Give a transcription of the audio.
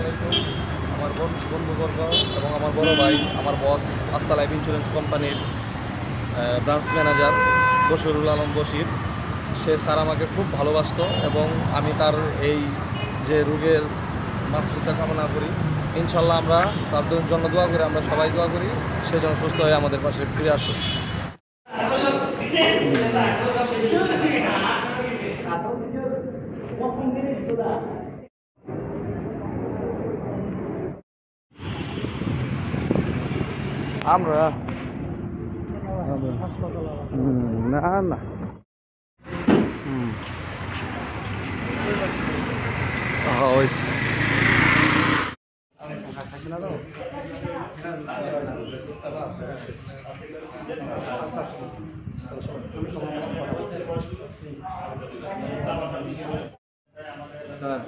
আলাইকুম। আমার বন্ধুবর্গ এবং আমার বড় ভাই, আমার বস, আস্থা লাইফ ইন্স্যুরেন্স কোম্পানির ব্রাঞ্চ ম্যানেজার বশিরুল আলম বশির, সে স্যার আমাকে খুব ভালোবাসতো এবং আমি তার এই যে রোগের মাতৃতা কামনা করি। ইনশাল্লাহ আমরা তার জন্য দোয়া করি, আমরা সবাই দোয়া করি সে যেন সুস্থ হয়ে আমাদের পাশে ফিরে আসুক। আমরা না না হয়েছে স্যার